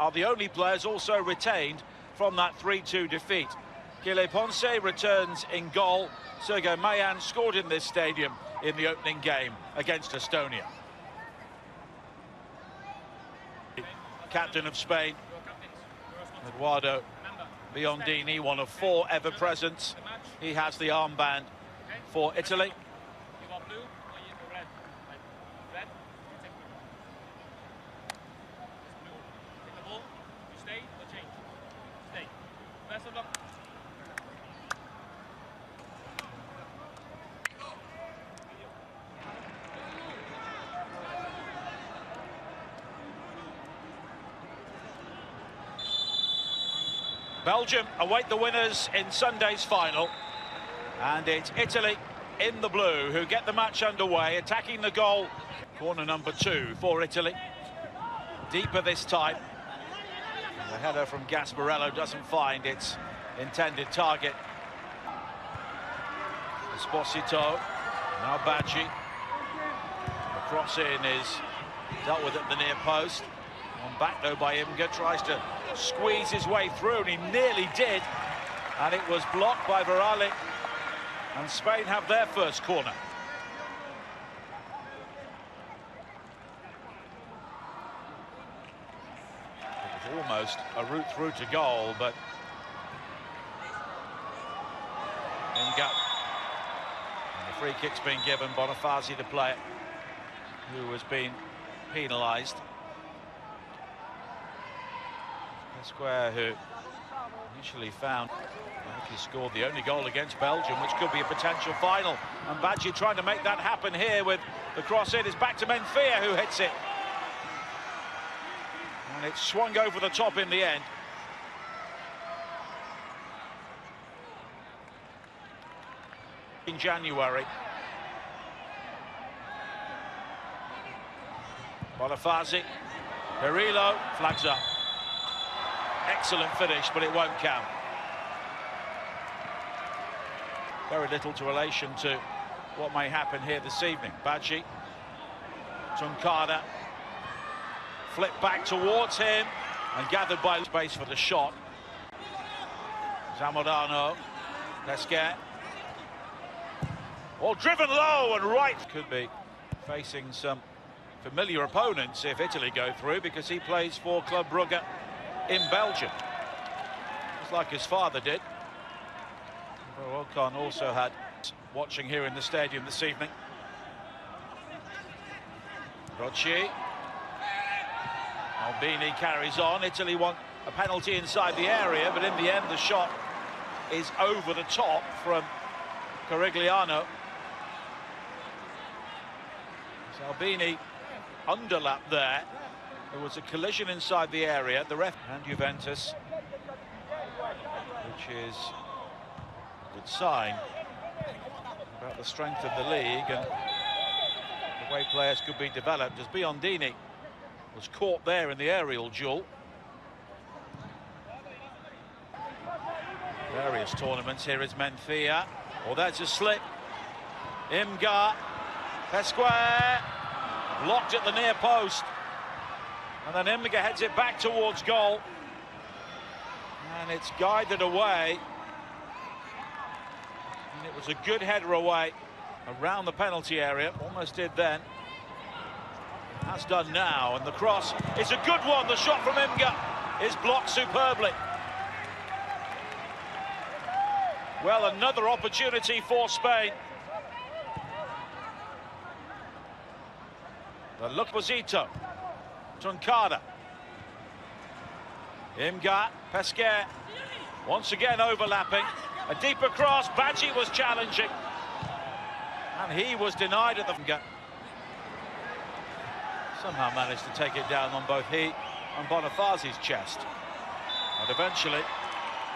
are the only players also retained from that 3-2 defeat. Kile Ponce returns in goal. Sergei Mayan scored in this stadium in the opening game against Estonia. Captain of Spain, Eduardo Biondini, one of 4 ever presents. He has the armband for Italy. Belgium await the winners in Sunday's final, and it's Italy in the blue who get the match underway, attacking the goal. Corner number 2 for Italy. Deeper this time. The header from Gasparello doesn't find its intended target. Esposito, now Baggi. The cross in is dealt with at the near post. On back though by Imga, tries to squeeze his way through, and he nearly did, and it was blocked by Virali, and Spain have their first corner. It was almost a route through to goal, but Imga, and the free kick's been given. Bonifazi, the player who has been penalised. Square, who initially found, he scored the only goal against Belgium, which could be a potential final. And Baggi trying to make that happen here with the cross in. It's back to Menfia, who hits it. And it swung over the top in the end. In January. Bonifazi, Perillo, flags up. Excellent finish, but it won't count. Very little to relation to what may happen here this evening. Baggi, Tunkada, flipped back towards him and gathered by space for the shot. Zamorano, Pesquet, all driven low and right. Could be facing some familiar opponents if Italy go through, because he plays for Club Brugge in Belgium, just like his father did. Ocon also had watching here in the stadium this evening. Rocci, Albini carries on. Italy want a penalty inside the area, but in the end the shot is over the top from Corigliano. So Albini underlapped there. There was a collision inside the area. The ref and Juventus, which is a good sign about the strength of the league and the way players could be developed, as Biondini was caught there in the aerial duel. Various tournaments. Here is Menfia. Oh, that's a slip. Imga, Pesquet, blocked at the near post. And then Imga heads it back towards goal. And it's guided away. And it was a good header away around the penalty area. Almost did then. Has done now. And the cross is a good one. The shot from Imga is blocked superbly. Well, another opportunity for Spain. The look was Ito. Tunkada, Imga, Pesquet, once again overlapping, a deeper cross. Baggi was challenging, and he was denied at the somehow managed to take it down on both he and Bonifazi's chest. But eventually,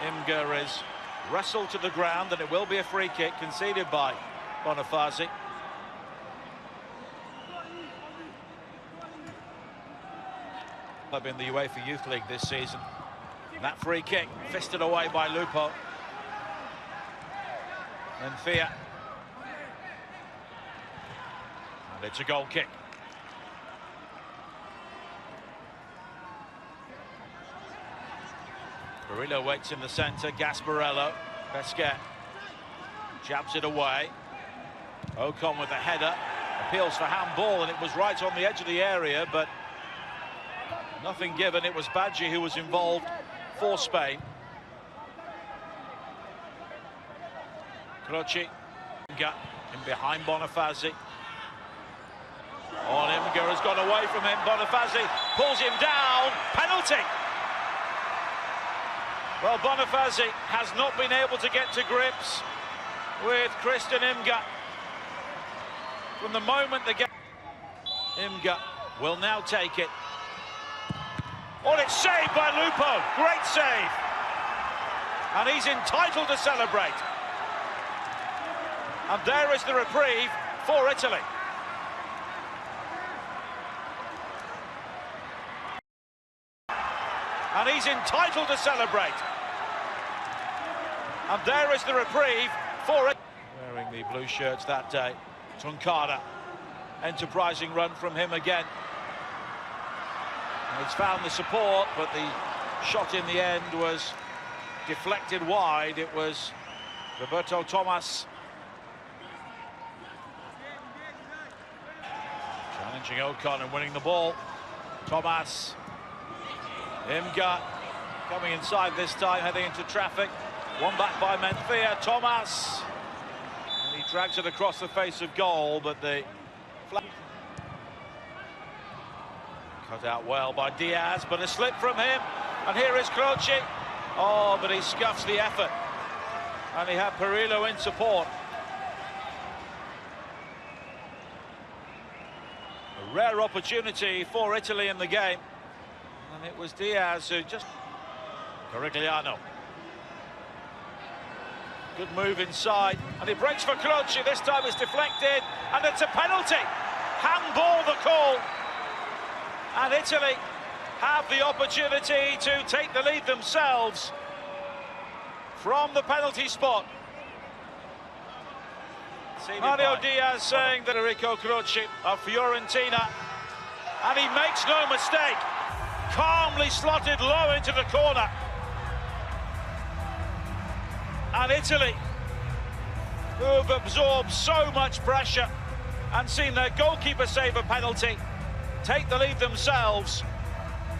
Imga is wrestled to the ground, and it will be a free kick conceded by Bonifazi. Club in the UEFA Youth League this season. And that free kick fisted away by Lupo. Menfia. And it's a goal kick. Perillo waits in the centre. Gasparello. Pesquet jabs it away. Ocon with the header. Appeals for handball, and it was right on the edge of the area, but nothing given. It was Badji who was involved for Spain. Croci in behind Bonifazi. Imga has gone away from him. Bonifazi pulls him down. Penalty. Well, Bonifazi has not been able to get to grips with Christian Imga. From the moment the game, Imga will now take it. Oh, it's saved by Lupo. Great save. And he's entitled to celebrate. And there is the reprieve for Italy. And he's entitled to celebrate. And there is the reprieve for it. Wearing the blue shirts that day. Tunkara. Enterprising run from him again. And he's found the support, but the shot in the end was deflected wide. It was Roberto Thomas. Challenging Ocon and winning the ball. Thomas. Imga coming inside this time, heading into traffic. One back by Menthia. Thomas. And he drags it across the face of goal, but the flag cut out well by Diaz, but a slip from him. And here is Croci. Oh, but he scuffs the effort. And he had Perillo in support. A rare opportunity for Italy in the game. And it was Diaz who just... Corigliano. Good move inside. And he breaks for Croci. This time it's deflected. And it's a penalty. Handball the call. And Italy have the opportunity to take the lead themselves from the penalty spot. Mario Diaz saying that Enrico Croci of Fiorentina. And he makes no mistake. Calmly slotted low into the corner. And Italy, who have absorbed so much pressure and seen their goalkeeper save a penalty, take the lead themselves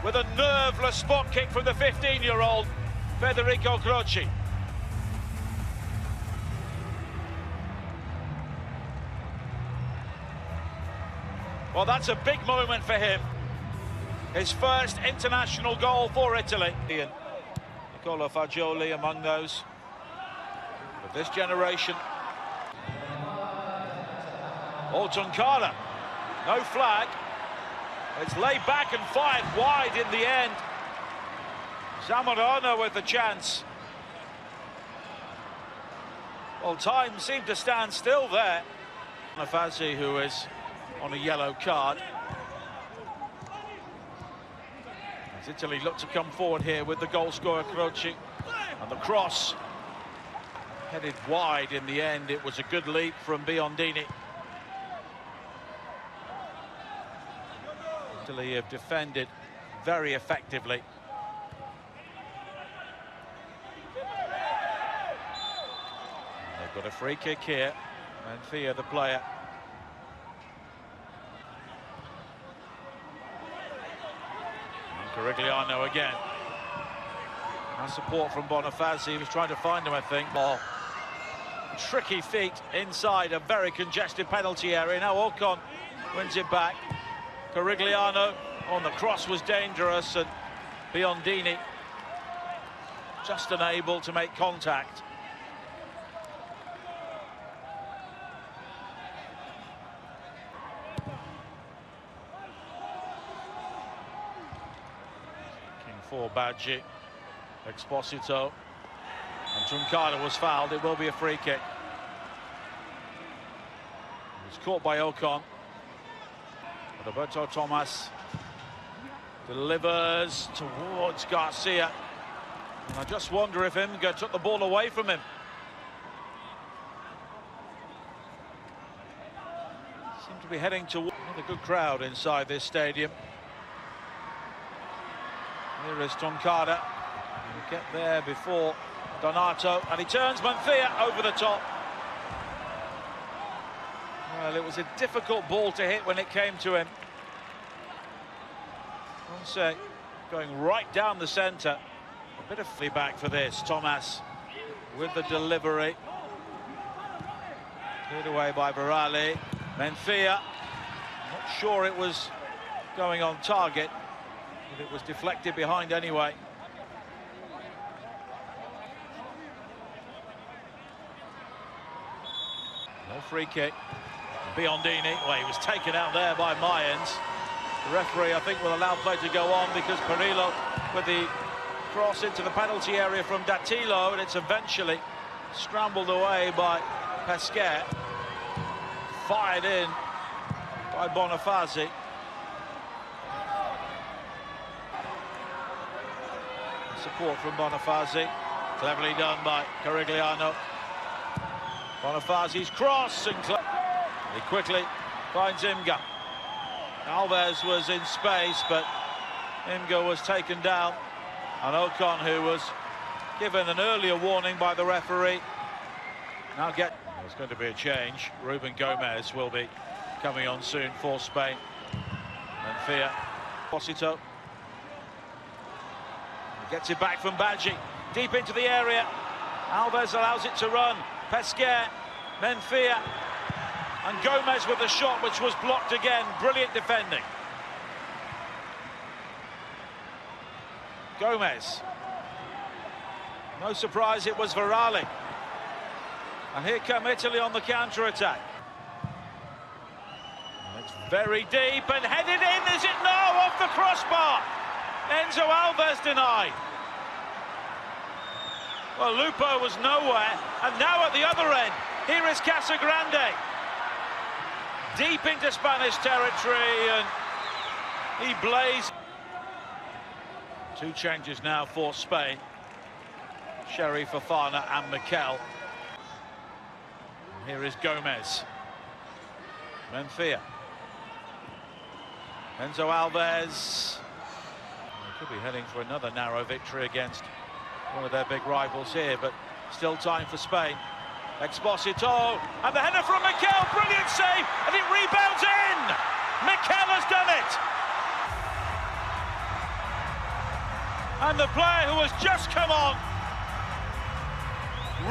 with a nerveless spot kick from the 15-year-old Federico Croci. Well, that's a big moment for him. His first international goal for Italy. Nicola Fagioli among those of this generation. Oh, Tunkara. No flag. It's laid back and fired wide in the end. Zamorano with the chance. Well, time seemed to stand still there. Bonifazi, who is on a yellow card. As Italy look to come forward here with the goal scorer Croci. And the cross headed wide in the end. It was a good leap from Biondini. Italy have defended very effectively. They've got a free kick here. Menthia, the player. Corigliano again. And support from Bonifazi. He was trying to find him, I think. Oh, tricky feet inside a very congested penalty area. Now Ocon wins it back. Corigliano on the cross was dangerous, and Biondini just unable to make contact. For Badji, Exposito, and Tunkara was fouled. It will be a free kick. He was caught by Ocon. Roberto Thomas delivers towards Garcia, and I just wonder if Imga took the ball away from him. Seemed to be heading towards another good crowd inside this stadium. Here is Tunkara. Get there before Donato, and he turns Manfia over the top. Well, it was a difficult ball to hit when it came to him. Ponce going right down the centre. A bit of feedback for this. Thomas with the delivery. Cleared away by Virali. Manfia, not sure it was going on target, but it was deflected behind anyway. No free kick. Biondini, well, he was taken out there by Mayans. The referee, I think, will allow play to go on because Perillo with the cross into the penalty area from Dattilo, and it's eventually scrambled away by Pesquet. Fired in by Bonifazi. Support from Bonifazi. Cleverly done by Carigliano. Bonifazi's cross, and he quickly finds Imga. Alves was in space, but Imga was taken down. And Ocon, who was given an earlier warning by the referee, now there's going to be a change. Ruben Gomez will be coming on soon for Spain. Manfia. Posito. Gets it back from Badji. Deep into the area. Alves allows it to run. Pesquet. Manfia. And Gomez with the shot, which was blocked again. Brilliant defending. Gomez. No surprise it was Virali. And here come Italy on the counter-attack. It's very deep and headed in, is it? No, off the crossbar. Enzo Alves denied. Well, Lupo was nowhere, and now at the other end, here is Casagrande. Deep into Spanish territory, and he blazed. Two changes now for Spain. Sherry, Fofana and Mikel. Here is Gomez. Manfia. Enzo Alves. They could be heading for another narrow victory against one of their big rivals here, but still time for Spain. Exposito, and the header from Mikel, brilliant save, and it rebounds in! Mikel has done it! And the player who has just come on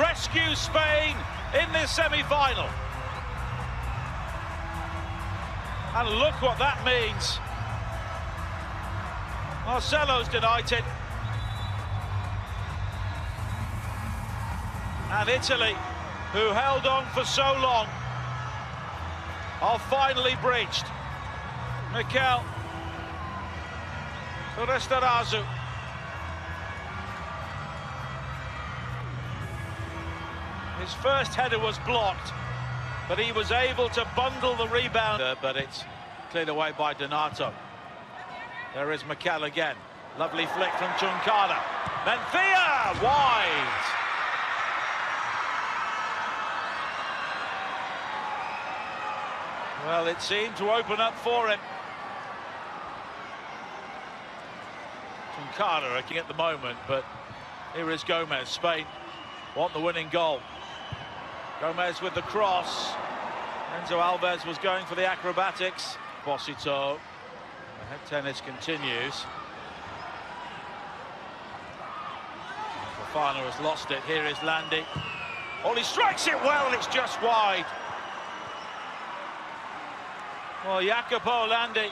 rescues Spain in this semi-final. And look what that means. Marcelo's denied it. And Italy, who held on for so long, are finally breached. Mikel Restarazu. His first header was blocked, but he was able to bundle the rebound. But it's cleared away by Donato. There is Mikel again. Lovely flick from Tuncada. Manfia, wide. Well, it seemed to open up for him. Tuncada looking at the moment, but here is Gomez. Spain want the winning goal. Gomez with the cross. Enzo Alves was going for the acrobatics. Posito. The head tennis continues. Fofana has lost it. Here is Landi. Oh, he strikes it well, and it's just wide. Well, Jacopo Landi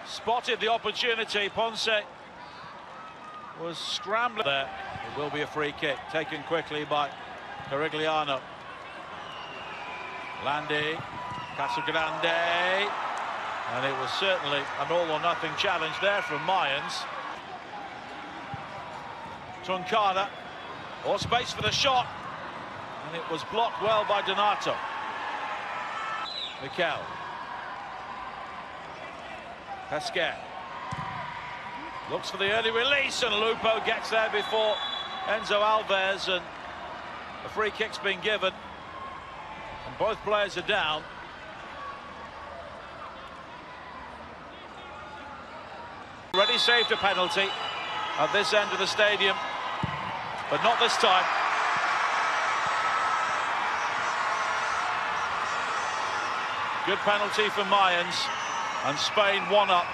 spotted the opportunity. Ponce was scrambling there. It will be a free kick, taken quickly by Carigliano. Landi, Casagrande, and it was certainly an all-or-nothing challenge there from Mayans. Tuncada, all space for the shot, and it was blocked well by Donato. Mikel. Pesquet looks for the early release, and Lupo gets there before Enzo Alves, and a free kick's been given, and both players are down. Already saved a penalty, at this end of the stadium, but not this time. Good penalty for Mayans, and Spain 1-up.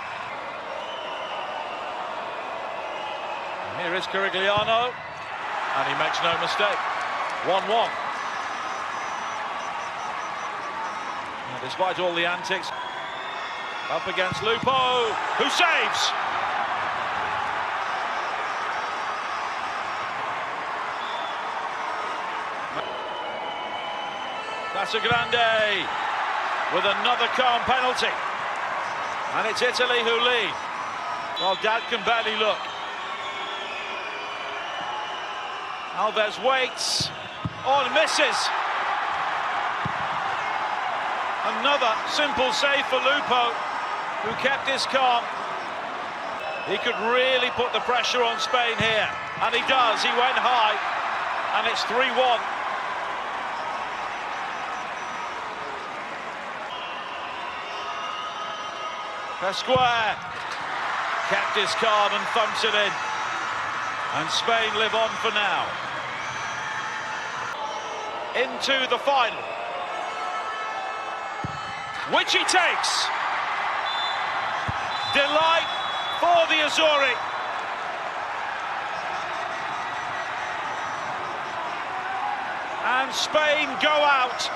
Here is Carigliano, and he makes no mistake. 1-1. Despite all the antics, up against Lupo, who saves. Casagrande with another calm penalty, and it's Italy who lead. Well, Dad can barely look. Alves waits, and misses. Another simple save for Lupo, who kept his calm. He could really put the pressure on Spain here, and he does. He went high, and it's 3-1. Pasquale kept his calm and thumps it in, and Spain live on for now. Into the final, which he takes. Delight for the Azzurri. And Spain go out